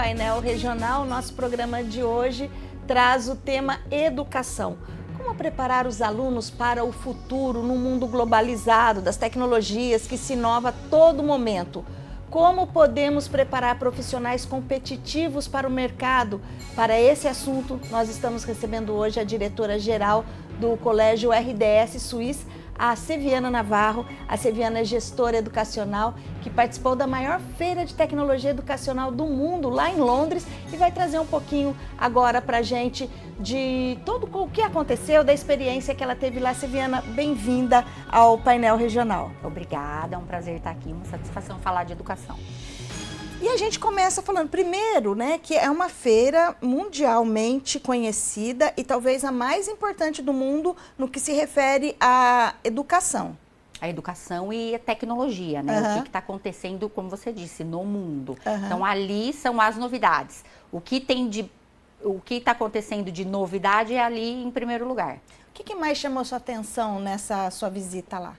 Painel Regional. Nosso programa de hoje traz o tema educação. Como preparar os alunos para o futuro num mundo globalizado, das tecnologias que se inova a todo momento? Como podemos preparar profissionais competitivos para o mercado? Para esse assunto, nós estamos recebendo hoje a diretora-geral do Colégio RDS Suíça, a Seviana Navarro. A Seviana é gestora educacional que participou da maior feira de tecnologia educacional do mundo, lá em Londres, e vai trazer um pouquinho agora para a gente de todo o que aconteceu, da experiência que ela teve lá. Seviana, bem-vinda ao Painel Regional. Obrigada, é um prazer estar aqui, uma satisfação falar de educação. E a gente começa falando primeiro, né, que é uma feira mundialmente conhecida e talvez a mais importante do mundo no que se refere à educação. A educação e a tecnologia, né? O que está acontecendo, como você disse, no mundo. Então, ali são as novidades. O que está acontecendo de novidade é ali em primeiro lugar. O que mais chamou sua atenção nessa sua visita lá?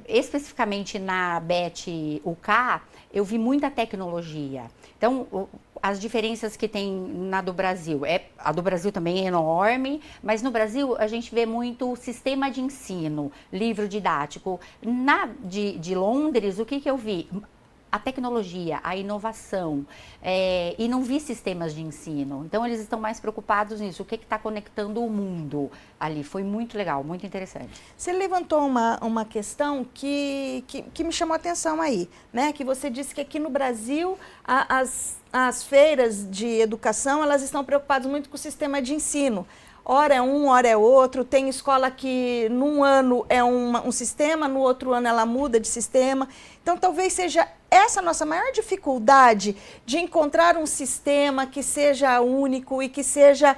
Especificamente na BET UK, eu vi muita tecnologia. Então, as diferenças que tem na do Brasil, a do Brasil também é enorme, mas no Brasil a gente vê muito sistema de ensino, livro didático. De Londres, o que eu vi? A tecnologia, a inovação, e não vi sistemas de ensino. Então, eles estão mais preocupados nisso, o que está conectando o mundo ali. Foi muito legal, muito interessante. Você levantou uma questão que me chamou a atenção aí, né? Que você disse que aqui no Brasil, as feiras de educação, elas estão preocupadas muito com o sistema de ensino. Ora é um, ora é outro. Tem escola que num ano é um sistema, no outro ano ela muda de sistema. Então, talvez seja essa a nossa maior dificuldade de encontrar um sistema que seja único e que seja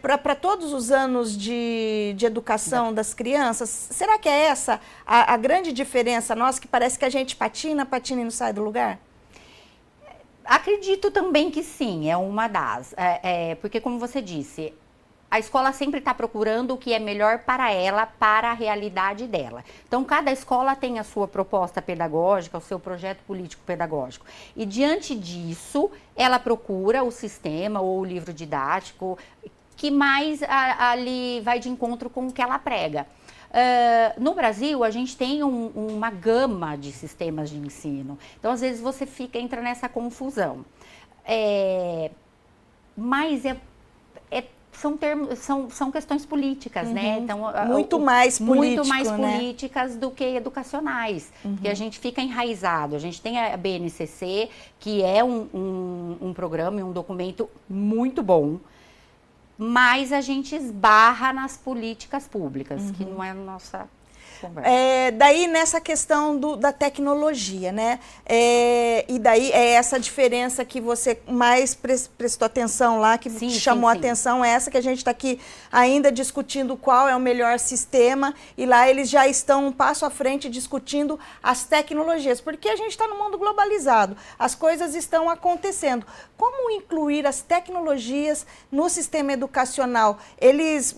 para todos os anos de educação das crianças. Será que é essa a grande diferença nossa, que parece que a gente patina e não sai do lugar? Acredito também que sim, é uma das. Porque, como você disse, a escola sempre está procurando o que é melhor para ela, para a realidade dela. Então, cada escola tem a sua proposta pedagógica, o seu projeto político-pedagógico. E, diante disso, ela procura o sistema ou o livro didático que mais ali vai de encontro com o que ela prega. No Brasil, a gente tem uma gama de sistemas de ensino. Então, às vezes, você entra nessa confusão. Mas são questões políticas, né? Então, muito mais políticas do que educacionais, que a gente fica enraizado. A gente tem a BNCC, que é um programa e um documento muito bom, mas a gente esbarra nas políticas públicas, que não é a nossa conversa. Daí nessa questão da tecnologia, né? E daí é essa diferença que você mais prestou atenção lá, que chamou a atenção, essa que a gente está aqui ainda discutindo qual é o melhor sistema, e lá eles já estão um passo à frente discutindo as tecnologias, porque a gente está no mundo globalizado, as coisas estão acontecendo. Como incluir as tecnologias no sistema educacional? Eles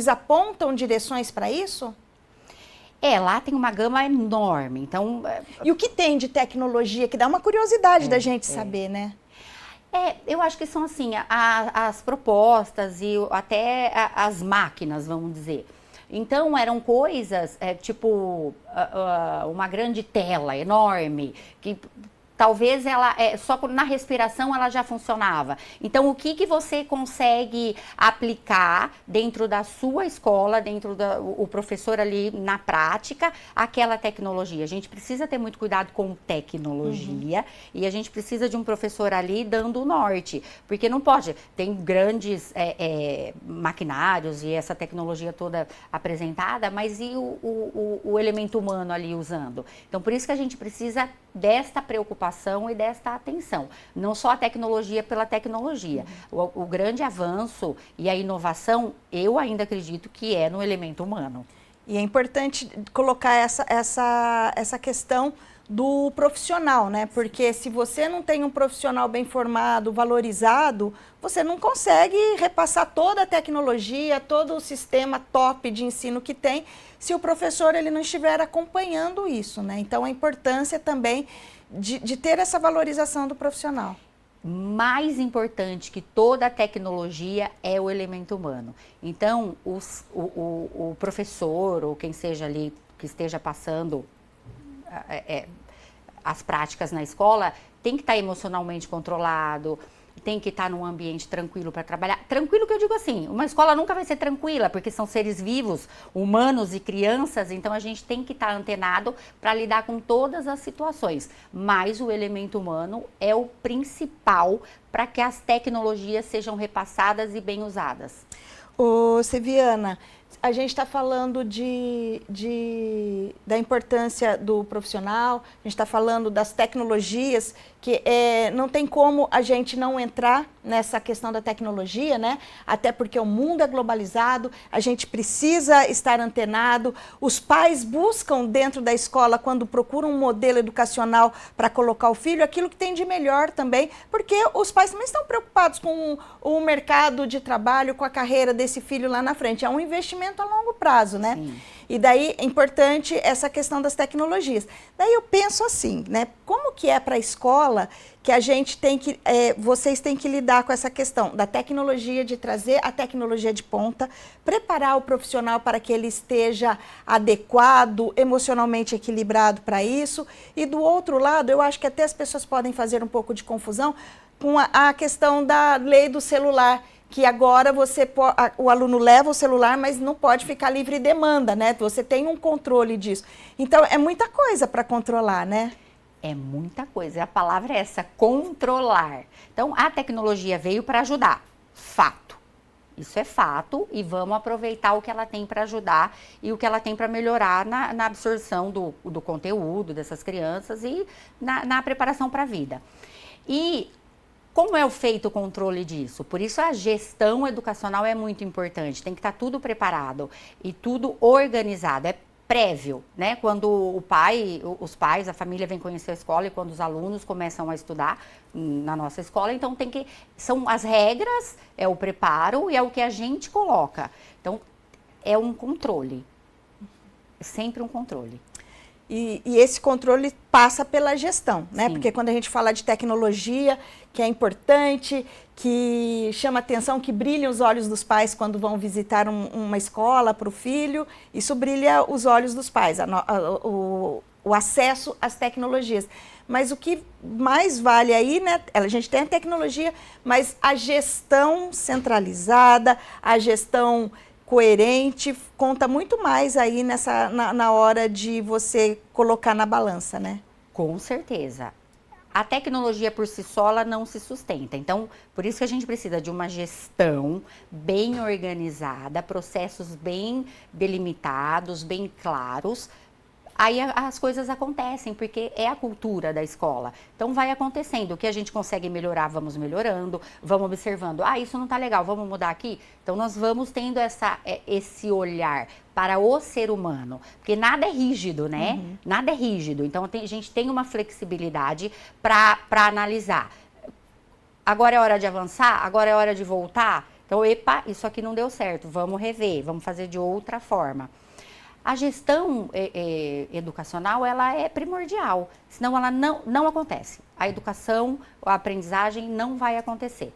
apontam direções para isso? Lá tem uma gama enorme, então... E o que tem de tecnologia que dá uma curiosidade da gente saber, né? Eu acho que são assim, as propostas e até as máquinas, vamos dizer. Então, eram coisas, tipo, uma grande tela enorme, que... Talvez ela, só na respiração ela já funcionava. Então, o que você consegue aplicar dentro da sua escola, o professor ali na prática, aquela tecnologia? A gente precisa ter muito cuidado com tecnologia e a gente precisa de um professor ali dando o norte. Porque não pode, tem grandes maquinários e essa tecnologia toda apresentada, mas e o elemento humano ali usando? Então, por isso que a gente precisa desta preocupação e desta atenção. Não só a tecnologia pela tecnologia. O grande avanço e a inovação, eu ainda acredito que é no elemento humano. E é importante colocar essa questão do profissional, né? Porque se você não tem um profissional bem formado, valorizado, você não consegue repassar toda a tecnologia, todo o sistema top de ensino que tem, se o professor ele não estiver acompanhando isso, né? Então, a importância também de ter essa valorização do profissional. Mais importante que toda a tecnologia é o elemento humano. Então, o professor ou quem seja ali que esteja passando as práticas na escola tem que estar emocionalmente controlado, tem que estar num ambiente tranquilo para trabalhar. Tranquilo que eu digo assim, uma escola nunca vai ser tranquila, porque são seres vivos, humanos e crianças, então a gente tem que estar antenado para lidar com todas as situações. Mas o elemento humano é o principal para que as tecnologias sejam repassadas e bem usadas. Ô, Seviana, a gente está falando da importância do profissional, a gente está falando das tecnologias, que não tem como a gente não entrar nessa questão da tecnologia, né? Até porque o mundo é globalizado, a gente precisa estar antenado, os pais buscam dentro da escola, quando procuram um modelo educacional para colocar o filho, aquilo que tem de melhor também, porque os pais também estão preocupados com o mercado de trabalho, com a carreira desse filho lá na frente. É um investimento a longo prazo, né? Sim. E daí é importante essa questão das tecnologias. Daí eu penso assim, né? Como que é para a escola que a gente tem que, vocês têm que lidar com essa questão da tecnologia, de trazer a tecnologia de ponta, preparar o profissional para que ele esteja adequado, emocionalmente equilibrado para isso. E do outro lado, eu acho que até as pessoas podem fazer um pouco de confusão com a questão da lei do celular, que agora o aluno leva o celular, mas não pode ficar livre demanda, né? Você tem um controle disso. Então, é muita coisa para controlar, né? É muita coisa. A palavra é essa, controlar. Então, a tecnologia veio para ajudar. Fato. Isso é fato e vamos aproveitar o que ela tem para ajudar e o que ela tem para melhorar na absorção do conteúdo dessas crianças e na preparação para a vida. E como é feito o controle disso? Por isso a gestão educacional é muito importante, tem que estar tudo preparado e tudo organizado, é prévio, né? Quando os pais, a família vem conhecer a escola e quando os alunos começam a estudar na nossa escola, então são as regras, é o preparo e é o que a gente coloca. Então é um controle, é sempre um controle. E esse controle passa pela gestão, né? Sim. Porque quando a gente fala de tecnologia, que é importante, que chama atenção, que brilha os olhos dos pais quando vão visitar uma escola para o filho, isso brilha os olhos dos pais, o acesso às tecnologias. Mas o que mais vale aí, né? A gente tem a tecnologia, mas a gestão centralizada, a gestão coerente, conta muito mais aí na hora de você colocar na balança, né? Com certeza. A tecnologia por si só, ela não se sustenta. Então, por isso que a gente precisa de uma gestão bem organizada, processos bem delimitados, bem claros. Aí as coisas acontecem, porque é a cultura da escola. Então vai acontecendo, o que a gente consegue melhorar, vamos melhorando, vamos observando, isso não está legal, vamos mudar aqui? Então nós vamos tendo esse olhar para o ser humano, porque nada é rígido, né? Uhum. Nada é rígido, então a gente tem uma flexibilidade para analisar. Agora é hora de avançar? Agora é hora de voltar? Então, isso aqui não deu certo, vamos rever, vamos fazer de outra forma. A gestão educacional, ela é primordial, senão ela não acontece. A educação, a aprendizagem não vai acontecer.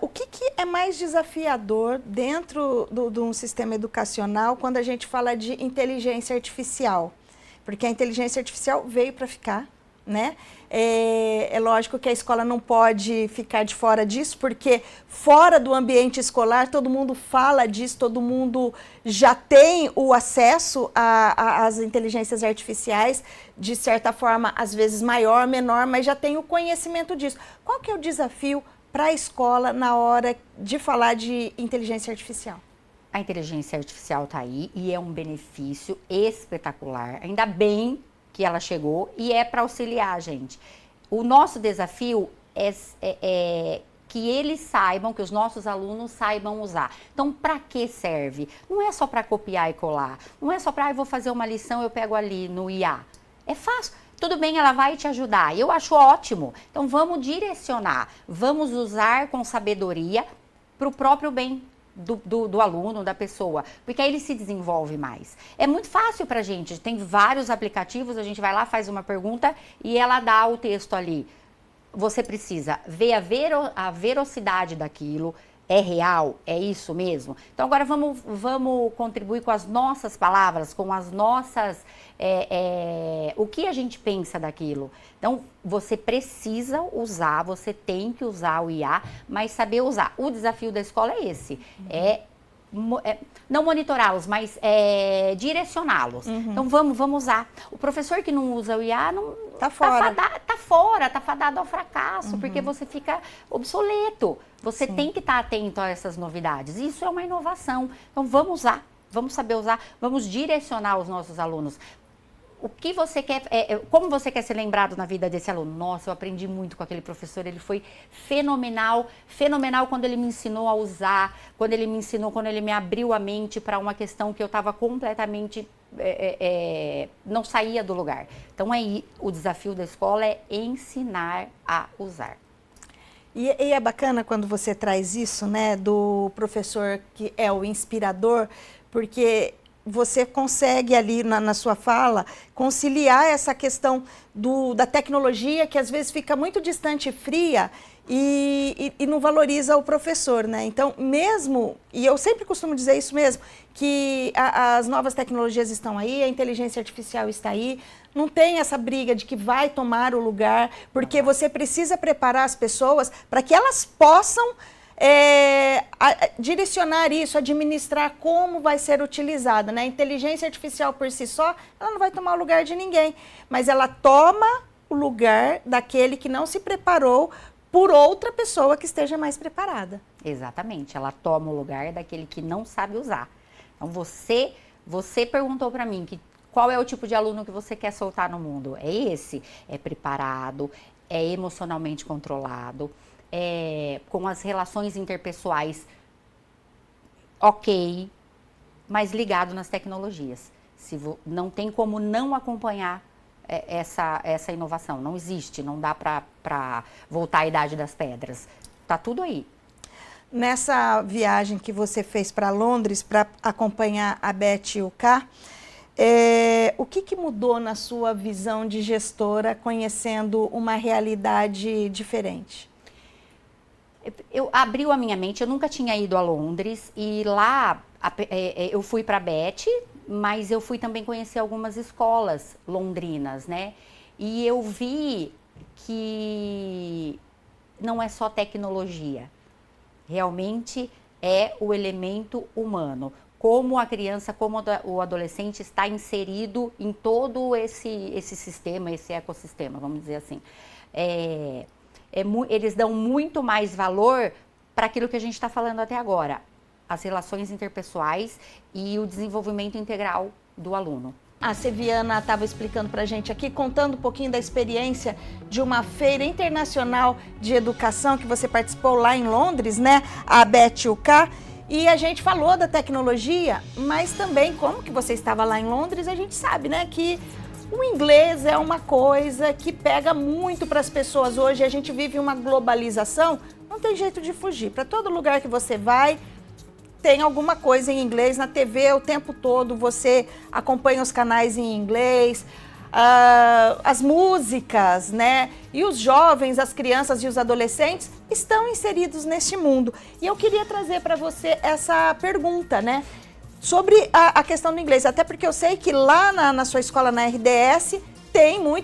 O que é mais desafiador dentro de um sistema educacional quando a gente fala de inteligência artificial? Porque a inteligência artificial veio para ficar, né? É lógico que a escola não pode ficar de fora disso, porque fora do ambiente escolar todo mundo fala disso, todo mundo já tem o acesso às inteligências artificiais, de certa forma, às vezes maior, menor, mas já tem o conhecimento disso. Qual que é o desafio para a escola na hora de falar de inteligência artificial? A inteligência artificial está aí e é um benefício espetacular, ainda bem que ela chegou e é para auxiliar a gente. O nosso desafio é que eles saibam, que os nossos alunos saibam usar. Então, para que serve? Não é só para copiar e colar, não é só para, vou fazer uma lição, eu pego ali no IA. É fácil. Tudo bem, ela vai te ajudar. Eu acho ótimo. Então, vamos direcionar, vamos usar com sabedoria para o próprio bem do aluno, da pessoa, porque aí ele se desenvolve mais. É muito fácil pra gente, tem vários aplicativos, a gente vai lá, faz uma pergunta e ela dá o texto ali. Você precisa ver a velocidade daquilo, é real, é isso mesmo? Então agora vamos contribuir com as nossas palavras, com as nossas, o que a gente pensa daquilo. Então você precisa usar, você tem que usar o IA, mas saber usar. O desafio da escola é esse, não monitorá-los, mas direcioná-los. Então vamos usar. O professor que não usa o IA não tá fora. Tá fadado ao fracasso, porque você fica obsoleto. Você tem que estar atento a essas novidades. Isso é uma inovação. Então vamos usar, vamos saber usar, vamos direcionar os nossos alunos. O que você quer, como você quer ser lembrado na vida desse aluno? Nossa, eu aprendi muito com aquele professor, ele foi fenomenal quando ele me ensinou a usar, quando ele me abriu a mente para uma questão que eu estava completamente, não saía do lugar. Então o desafio da escola é ensinar a usar. E é bacana quando você traz isso, né, do professor que é o inspirador, porque você consegue ali na sua fala conciliar essa questão da tecnologia que às vezes fica muito distante e fria e não valoriza o professor, né? Então, mesmo, e eu sempre costumo dizer isso mesmo, que as novas tecnologias estão aí, a inteligência artificial está aí, não tem essa briga de que vai tomar o lugar, porque você precisa preparar as pessoas para que elas possam direcionar isso, administrar como vai ser utilizada, né? A inteligência artificial por si só, ela não vai tomar o lugar de ninguém, mas ela toma o lugar daquele que não se preparou por outra pessoa que esteja mais preparada. Exatamente, ela toma o lugar daquele que não sabe usar. Então você perguntou para mim qual é o tipo de aluno que você quer soltar no mundo? É esse, é preparado, é emocionalmente controlado, com as relações interpessoais ok, mas ligado nas tecnologias. Não tem como não acompanhar essa inovação, não existe, não dá para voltar à idade das pedras, tá tudo aí. Nessa viagem que você fez para Londres para acompanhar a BET-UK, o que mudou na sua visão de gestora conhecendo uma realidade diferente? Abriu a minha mente, eu nunca tinha ido a Londres e lá eu fui para a BET, mas eu fui também conhecer algumas escolas londrinas, né? E eu vi que não é só tecnologia, realmente é o elemento humano. Como a criança, como o adolescente está inserido em todo esse sistema, esse ecossistema, vamos dizer assim. Eles dão muito mais valor para aquilo que a gente está falando até agora, as relações interpessoais e o desenvolvimento integral do aluno. A Seviana estava explicando para a gente aqui, contando um pouquinho da experiência de uma feira internacional de educação que você participou lá em Londres, né? A BET-UK. E a gente falou da tecnologia, mas também, como que você estava lá em Londres, a gente sabe, né, que o inglês é uma coisa que pega muito para as pessoas hoje. A gente vive uma globalização, não tem jeito de fugir. Para todo lugar que você vai, tem alguma coisa em inglês. Na TV o tempo todo você acompanha os canais em inglês, as músicas, né? E os jovens, as crianças e os adolescentes estão inseridos neste mundo. E eu queria trazer para você essa pergunta, né? Sobre a questão do inglês, até porque eu sei que lá na sua escola, na RDS,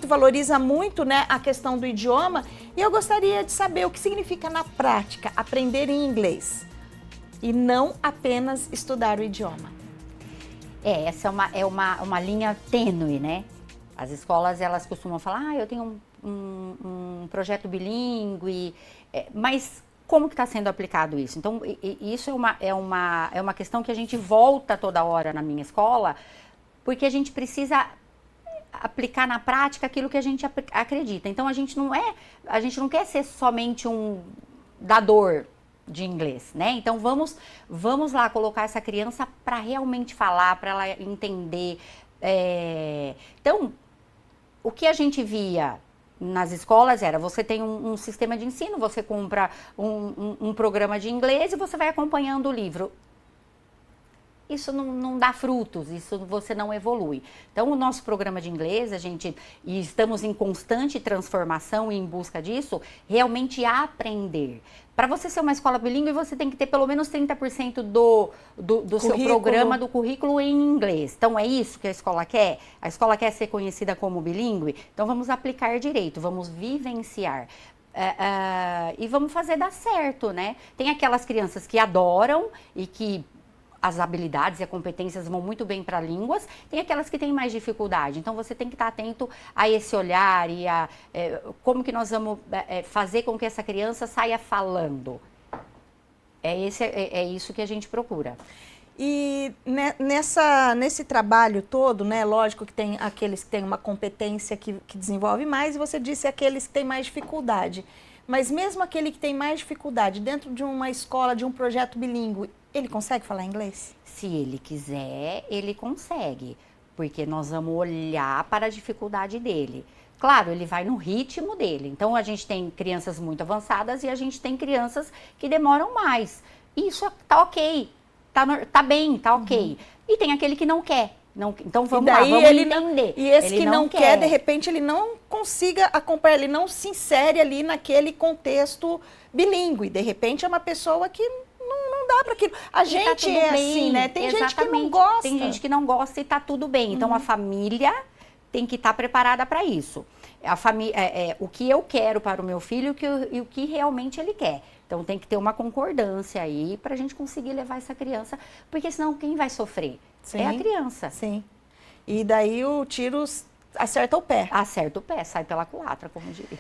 valoriza muito, né, a questão do idioma, e eu gostaria de saber o que significa na prática aprender em inglês e não apenas estudar o idioma. Essa é uma linha tênue, né? As escolas, elas costumam falar, eu tenho um projeto bilíngue, mas como que está sendo aplicado isso? Então, isso é uma questão que a gente volta toda hora na minha escola, porque a gente precisa aplicar na prática aquilo que a gente acredita. Então, a gente não quer ser somente um dador de inglês, né? Então, vamos lá colocar essa criança para realmente falar, para ela entender. Então, o que a gente via nas escolas era, você tem um sistema de ensino, você compra um programa de inglês e você vai acompanhando o livro. Isso não dá frutos, isso você não evolui. Então, o nosso programa de inglês, e estamos em constante transformação e em busca disso, realmente aprender. Para você ser uma escola bilíngue, você tem que ter pelo menos 30% do seu programa, do currículo em inglês. Então, é isso que a escola quer? A escola quer ser conhecida como bilíngue? Então, vamos aplicar direito, vamos vivenciar. E vamos fazer dar certo, né? Tem aquelas crianças que adoram e que as habilidades e as competências vão muito bem para línguas, tem aquelas que têm mais dificuldade. Então, você tem que estar atento a esse olhar e a como que nós vamos fazer com que essa criança saia falando. É isso que a gente procura. E nesse trabalho todo, né, lógico que tem aqueles que têm uma competência que desenvolve mais, e você disse aqueles que têm mais dificuldade. Mas mesmo aquele que tem mais dificuldade, dentro de uma escola, de um projeto bilíngue, ele consegue falar inglês? Se ele quiser, ele consegue, porque nós vamos olhar para a dificuldade dele. Claro, ele vai no ritmo dele. Então, a gente tem crianças muito avançadas e a gente tem crianças que demoram mais. Isso tá ok, tá bem, tá ok. E tem aquele que não quer. Então vamos lá, vamos entender. E esse que não quer, de repente, ele não consiga acompanhar, ele não se insere ali naquele contexto bilíngue. De repente, é uma pessoa que não dá para aquilo. A gente é assim, né? Tem gente que não gosta. Tem gente que não gosta e tá tudo bem. Então, a família tem que estar preparada para isso. A família, o que eu quero para o meu filho e o que realmente ele quer. Então, tem que ter uma concordância aí para a gente conseguir levar essa criança, porque senão quem vai sofrer? Sim, é a criança. Sim. E daí o tiro acerta o pé. Acerta o pé, sai pela culatra, como diria.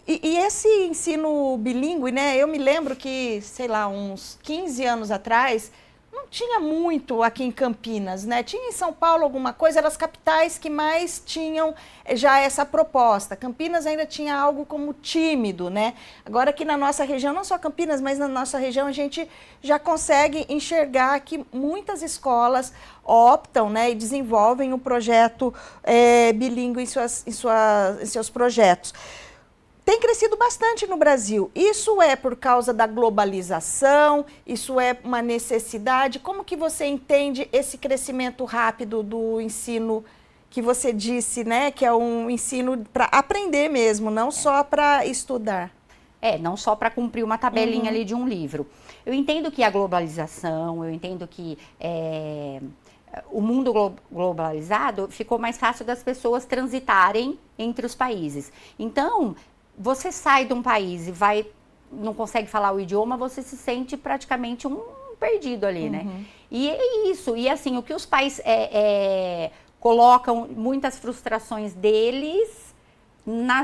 E esse ensino bilíngue, né? Eu me lembro que, sei lá, uns 15 anos atrás, não tinha muito aqui em Campinas, né? Tinha em São Paulo alguma coisa, eram as capitais que mais tinham já essa proposta. Campinas ainda tinha algo como tímido, né? Agora aqui na nossa região, não só Campinas, mas na nossa região, a gente já consegue enxergar que muitas escolas optam, né, e desenvolvem o projeto bilíngue em seus projetos. Tem crescido bastante no Brasil. Isso é por causa da globalização? Isso é uma necessidade? Como que você entende esse crescimento rápido do ensino que você disse, né? Que é um ensino para aprender mesmo, não só para estudar. Não só para cumprir uma tabelinha ali de um livro. Eu entendo que a globalização, eu entendo que o mundo globalizado ficou mais fácil das pessoas transitarem entre os países. Então, você sai de um país e não consegue falar o idioma, você se sente praticamente um perdido ali, né? E é isso. E assim, o que os pais colocam muitas frustrações deles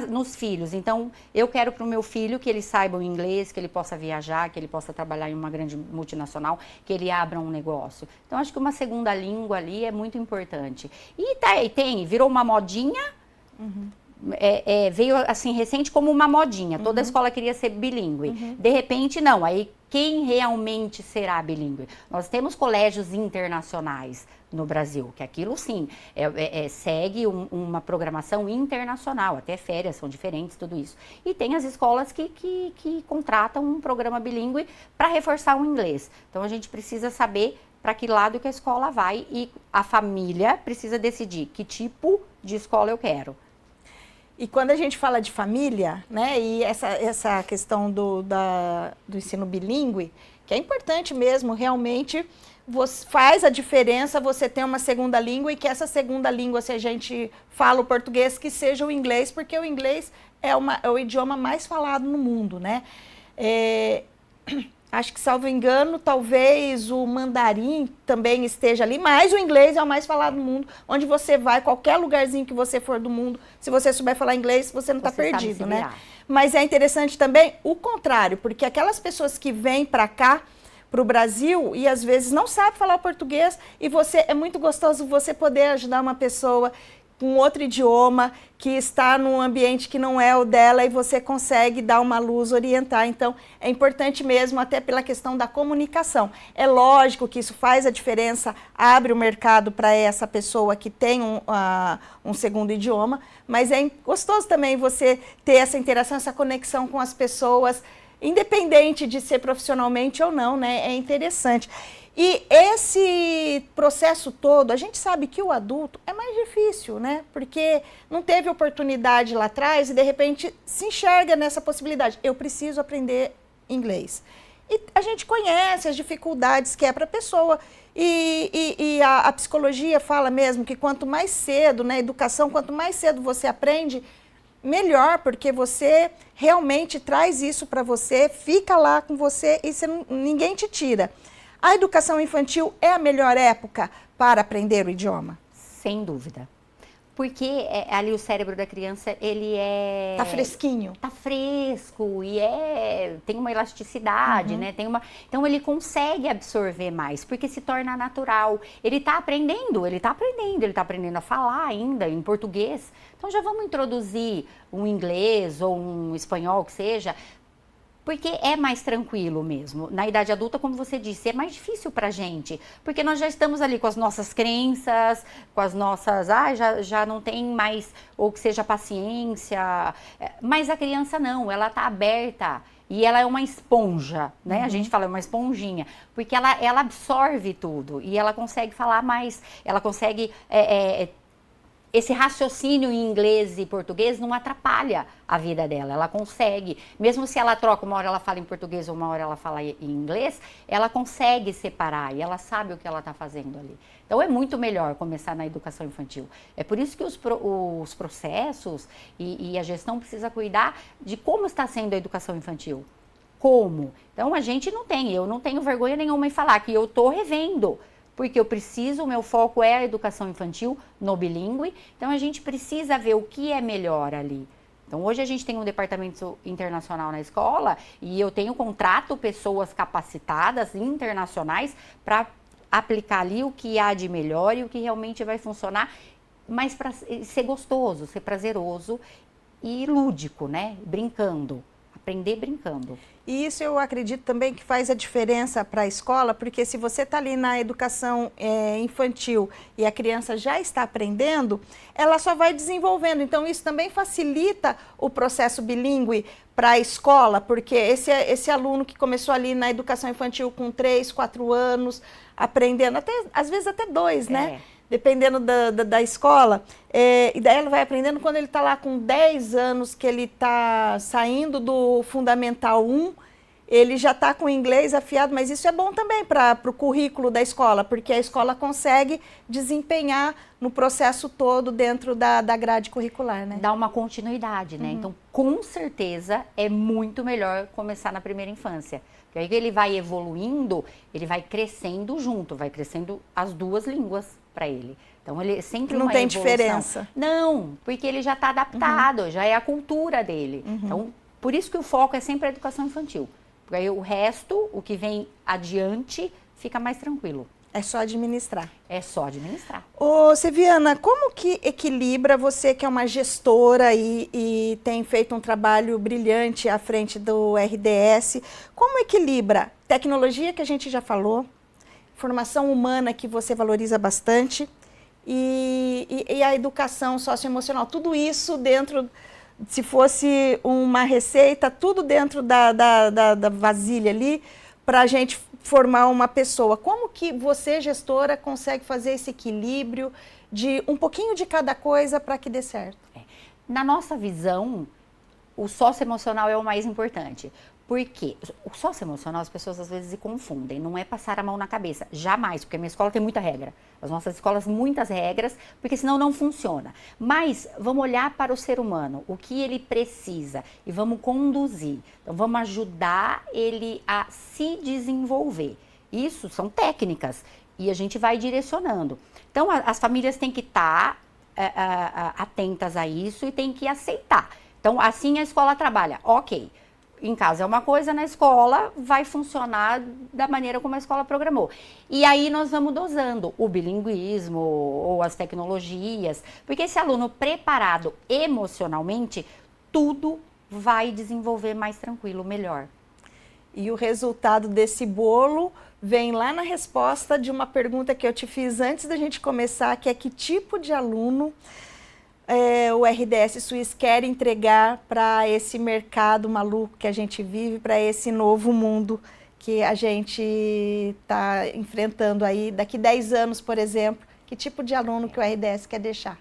nos filhos. Então, eu quero para o meu filho que ele saiba o inglês, que ele possa viajar, que ele possa trabalhar em uma grande multinacional, que ele abra um negócio. Então, acho que uma segunda língua ali é muito importante. E virou uma modinha, veio assim recente como uma modinha. Toda a escola queria ser bilíngue. De repente, não. Aí, quem realmente será bilíngue? Nós temos colégios internacionais no Brasil, que aquilo sim, segue uma programação internacional, até férias são diferentes, tudo isso. E tem as escolas que contratam um programa bilíngue para reforçar o inglês. Então, a gente precisa saber para que lado que a escola vai e a família precisa decidir que tipo de escola eu quero. E quando a gente fala de família, né, e essa questão do ensino bilíngue, que é importante mesmo, realmente faz a diferença você ter uma segunda língua e que essa segunda língua, se a gente fala o português, que seja o inglês, porque o inglês é o idioma mais falado no mundo, né? Acho que, salvo engano, talvez o mandarim também esteja ali, mas o inglês é o mais falado no mundo. Onde você vai, qualquer lugarzinho que você for do mundo, se você souber falar inglês, você não está perdido, né? Mas é interessante também o contrário, porque aquelas pessoas que vêm para cá, para o Brasil, e às vezes não sabem falar português, e é muito gostoso você poder ajudar uma pessoa com outro idioma, que está num ambiente que não é o dela e você consegue dar uma luz, orientar. Então, é importante mesmo, até pela questão da comunicação. É lógico que isso faz a diferença, abre o mercado para essa pessoa que tem um segundo idioma, mas é gostoso também você ter essa interação, essa conexão com as pessoas, independente de ser profissionalmente ou não, né? É interessante. E esse processo todo, a gente sabe que o adulto é mais difícil, né? Porque não teve oportunidade lá atrás e de repente se enxerga nessa possibilidade. Eu preciso aprender inglês. E a gente conhece as dificuldades que é para a pessoa. E a psicologia fala mesmo que quanto mais cedo, na educação, quanto mais cedo você aprende, melhor, porque você realmente traz isso para você, fica lá com você e ninguém te tira. A educação infantil é a melhor época para aprender o idioma? Sem dúvida. Porque ali o cérebro da criança, ele Tá fresquinho. Tá fresco e tem uma elasticidade, né? Então ele consegue absorver mais, porque se torna natural. Ele tá aprendendo a falar ainda em português. Então já vamos introduzir um inglês ou um espanhol, que seja, porque é mais tranquilo mesmo. Na idade adulta, como você disse, é mais difícil pra gente, porque nós já estamos ali com as nossas crenças, com as nossas, já não tem mais, ou que seja paciência, mas a criança não, ela tá aberta e ela é uma esponja, né? A gente fala uma esponjinha, porque ela absorve tudo e ela consegue falar mais, ela consegue... esse raciocínio em inglês e português não atrapalha a vida dela, ela consegue, mesmo se ela troca, uma hora ela fala em português, uma hora ela fala em inglês, ela consegue separar e ela sabe o que ela está fazendo ali. Então é muito melhor começar na educação infantil. É por isso que os processos e a gestão precisa cuidar de como está sendo a educação infantil. Como? Então eu não tenho vergonha nenhuma em falar que eu estou revendo, porque o meu foco é a educação infantil no bilíngue, então a gente precisa ver o que é melhor ali. Então hoje a gente tem um departamento internacional na escola e eu contrato pessoas capacitadas internacionais para aplicar ali o que há de melhor e o que realmente vai funcionar, mas para ser gostoso, ser prazeroso e lúdico, né? Brincando. Aprender brincando. E isso eu acredito também que faz a diferença para a escola, porque se você está ali na educação infantil e a criança já está aprendendo, ela só vai desenvolvendo. Então isso também facilita o processo bilíngue para a escola, porque esse aluno que começou ali na educação infantil com 3, 4 anos, aprendendo, às vezes até 2, né? Dependendo da escola, e daí ele vai aprendendo quando ele está lá com 10 anos, que ele está saindo do Fundamental 1, ele já está com o inglês afiado, mas isso é bom também para o currículo da escola, porque a escola consegue desempenhar no processo todo dentro da grade curricular, né? Dá uma continuidade, né? Então, com certeza, é muito melhor começar na primeira infância. Porque aí ele vai evoluindo, ele vai crescendo junto, vai crescendo as duas línguas para ele. Então, ele sempre não tem diferença. Não, porque ele já está adaptado, já é a cultura dele. Então, por isso que o foco é sempre a educação infantil. Porque aí o resto, o que vem adiante, fica mais tranquilo. É só administrar. É só administrar. Ô, Seviana, como que equilibra, você que é uma gestora e tem feito um trabalho brilhante à frente do RDS, como equilibra tecnologia, que a gente já falou, formação humana, que você valoriza bastante, e a educação socioemocional, tudo isso dentro, se fosse uma receita, tudo dentro da vasilha ali, para a gente formar uma pessoa. Como que você, gestora, consegue fazer esse equilíbrio de um pouquinho de cada coisa para que dê certo? Na nossa visão, o socioemocional é o mais importante. Por quê? O socioemocional, as pessoas às vezes se confundem, não é passar a mão na cabeça, jamais, porque a minha escola tem muita regra. As nossas escolas, muitas regras, porque senão não funciona. Mas vamos olhar para o ser humano, o que ele precisa e vamos conduzir. Então vamos ajudar ele a se desenvolver. Isso são técnicas e a gente vai direcionando. Então as famílias têm que estar atentas a isso e têm que aceitar. Então assim a escola trabalha, ok. em casa é uma coisa, na escola vai funcionar da maneira como a escola programou. E aí nós vamos dosando o bilinguismo ou as tecnologias, porque esse aluno preparado emocionalmente, tudo vai desenvolver mais tranquilo, melhor. E o resultado desse bolo vem lá na resposta de uma pergunta que eu te fiz antes da gente começar, que é que tipo de aluno o RDS Suisse quer entregar para esse mercado maluco que a gente vive, para esse novo mundo que a gente está enfrentando aí. Daqui 10 anos, por exemplo, que tipo de aluno que o RDS quer deixar?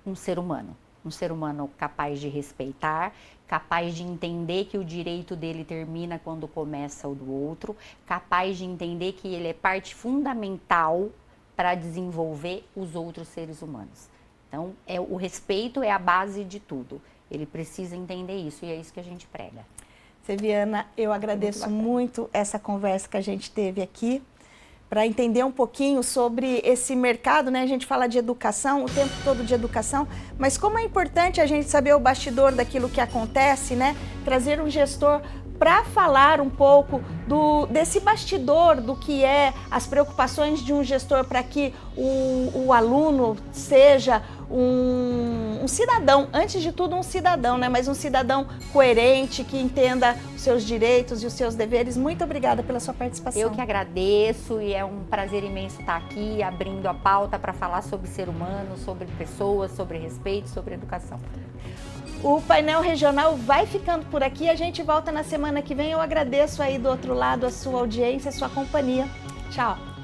Um ser humano capaz de respeitar, capaz de entender que o direito dele termina quando começa o do outro, capaz de entender que ele é parte fundamental para desenvolver os outros seres humanos. Então, o respeito é a base de tudo. Ele precisa entender isso e é isso que a gente prega. Seviana, eu agradeço muito essa conversa que a gente teve aqui, para entender um pouquinho sobre esse mercado, né? A gente fala de educação, o tempo todo de educação, mas como é importante a gente saber o bastidor daquilo que acontece, né? Trazer um gestor para falar um pouco desse bastidor, do que é as preocupações de um gestor para que o aluno seja um cidadão, antes de tudo um cidadão, né? Mas um cidadão coerente, que entenda os seus direitos e os seus deveres. Muito obrigada pela sua participação. Eu que agradeço e é um prazer imenso estar aqui abrindo a pauta para falar sobre ser humano, sobre pessoas, sobre respeito, sobre educação. O painel regional vai ficando por aqui, a gente volta na semana que vem. Eu agradeço aí do outro lado a sua audiência, a sua companhia. Tchau!